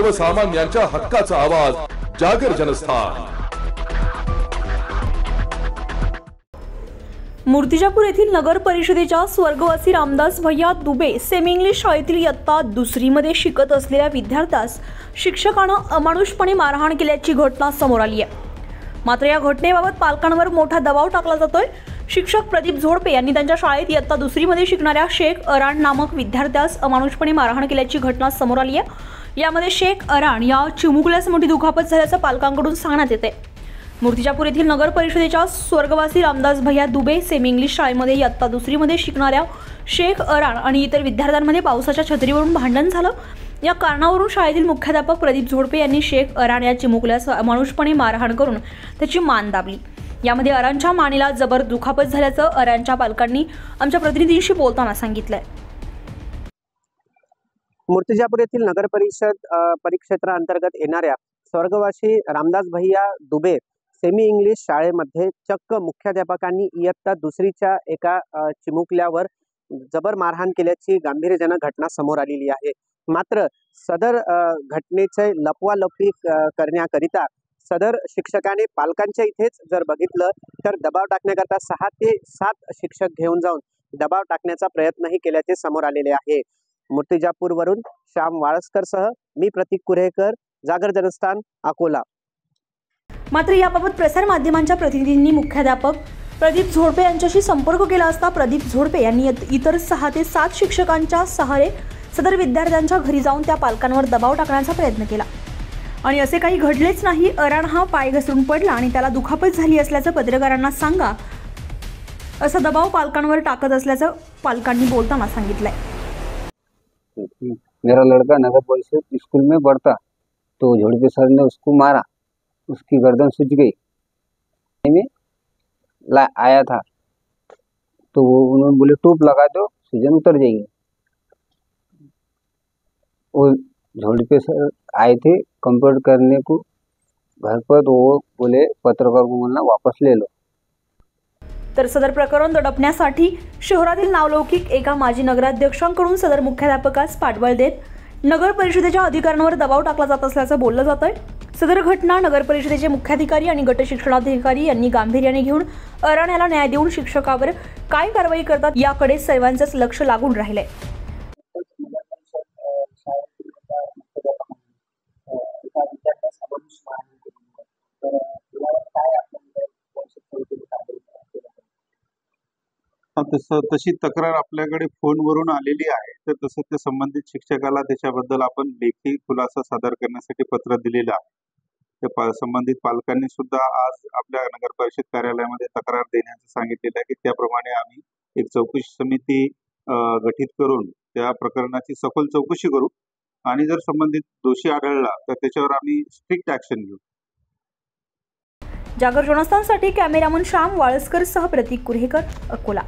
सर्वसामान्यांच्या हक्काचा आवाज जागर जनस्थान। मूर्तिजापूर येथील नगर परिषदेच्या स्वर्गवासी रामदास भैया दुबे सेमी इंग्लिश शाळेतील इयत्ता दुसरीमध्ये शिकत असलेल्या विद्यार्थ्यास शिक्षकानं अमानुषपणे मारहाण केल्याची घटना समोर आली आहे। मात्र या घटनेबाबत पालकांवर मोठा दबाव टाकला जातोय। शिक्षक प्रदीप झोडपे यांनी त्यांच्या शाळेत इयत्ता दुसरीमध्ये शिकणाऱ्या शेख अरान नामक विद्यार्थ्यास अमानुषपणे मारहाण केल्याची घटना समोर आली आहे। यामध्ये शेख अरान या चिमुकल्यास मोठी दुखापत झाल्याचं पालकांकडून सांगण्यात येते। मूर्तिजापूर येथील नगर परिषदेच्या स्वर्गवासी रामदास भैया दुबे सेमी इंग्लिश शाळेमध्ये इयत्ता दुसरीमध्ये शिकणाऱ्या शेख अरान आणि इतर विद्यार्थ्यांमध्ये पावसाच्या छत्रीवरून भांडण झालं। या कारणावरून शाळेतील मुख्याध्यापक प्रदीप झोडपे यांनी शेख अरान या चिमुकल्यास अमानुषपणे मारहाण करून त्याची मान दाबली। यामध्ये अरानच्या मानेला जबर दुखापत झाल्याचं अरानच्या पालकांनी आमच्या प्रतिनिधींशी बोलताना सांगितलंय। मूर्तिजापूर येथील नगर परिषद परिक्षेत्राअंतर्गत येणाऱ्या स्वर्गवासी रामदास भैया दुबे सेमी इंग्लिश शाळेमध्ये चक्क मुख्याध्यापकांनी इयत्ता दुसरीच्या एका चिमुकल्यावर जबर मारहाण केल्याची गांभीर्यजनक घटना समोर आलेली आहे। मात्र सदर घटनेचे लपवालपवी करण्याकरिता सदर शिक्षकाने पालकांच्या इथेच जर बघितलं तर दबाव टाकण्याकरता 6 ते 7 शिक्षक घेऊन जाऊन दबाव टाकण्याचा प्रयत्नही केल्याचे समोर आलेले आहे। मूर्तिजापूरवरून श्याम वाळस्करसह मी प्रतीक कुरेकर, जागर जनस्थान, अकोला। मात्र याबाबत प्रसार माध्यमांच्या प्रतिनिधींनी मुख्याध्यापक प्रदीप झोडपे यांच्याशी संपर्क केला असता प्रदीप झोडपे यांनी इतर 6 ते 7 शिक्षकांच्या सहारे सदर विद्यार्थ्यांच्या घरी जाऊन त्या पालकांवर दबाव टाकण्याचा प्रयत्न केला आणि असे काही घडलेच नाही। अरान हा पाय घसरून पडला आणि त्याला दुखापत झाली असल्याचं पत्रकारांना सांगा असा दबाव पालकांवर टाकत असल्याचं पालकांनी बोलताना सांगितलंय। मेरा लड़का नगर परिषद स्कूल में पढ़ता तो झोड़पे सर ने उसको मारा, उसकी गर्दन सूज गई। में आया था तो वो उन्होंने बोले टूप लगा दो सूजन उतर जाएगी। वो झोड़पे सर आए थे कंप्लेंट करने को घर पर, तो वो बोले पत्रकार को बोलना वापस ले लो। तर सदर प्रकरण दडपण्यासाठी शहरातील नावलौकिक एका माजी नगराध्यक्षांकडून सदर मुख्याध्यापकास पाठबळ देत नगर परिषदेच्या अधिकाऱ्यांवर दबाव टाकला जात असल्याचं बोललं जात आहे। सदर घटना नगर परिषदेचे मुख्याधिकारी आणि गट शिक्षणाधिकारी यांनी गांभीर्याने घेऊन अरान याला न्याय देऊन शिक्षकावर काय कारवाई करतात याकडे सर्वांचंच लक्ष लागून राहिलंय। तशी तक्रार आपल्याकडे फोनवरून आलेली आहे, तर तसं त्या संबंधित शिक्षकाला त्याच्याबद्दल आपण लेखी खुलासा सादर करण्यासाठी पत्र दिलेलं आहे। त्या संबंधित पालकांनी सुद्धा आज आपल्या नगर परिषद कार्यालयामध्ये तक्रार देण्याचं सांगितलेलं आहे की त्याप्रमाणे आम्ही एक चौकशी समिती गठीत करून त्या प्रकरणाची सखोल चौकशी करू आणि जर संबंधित दोषी आढळला तर त्याच्यावर आम्ही स्ट्रिक्ट ऍक्शन घेऊ। जागर जनस्थानसाठी कॅमेरामन श्याम वाळस्कर सह प्रतीक कुरेकर, अकोला।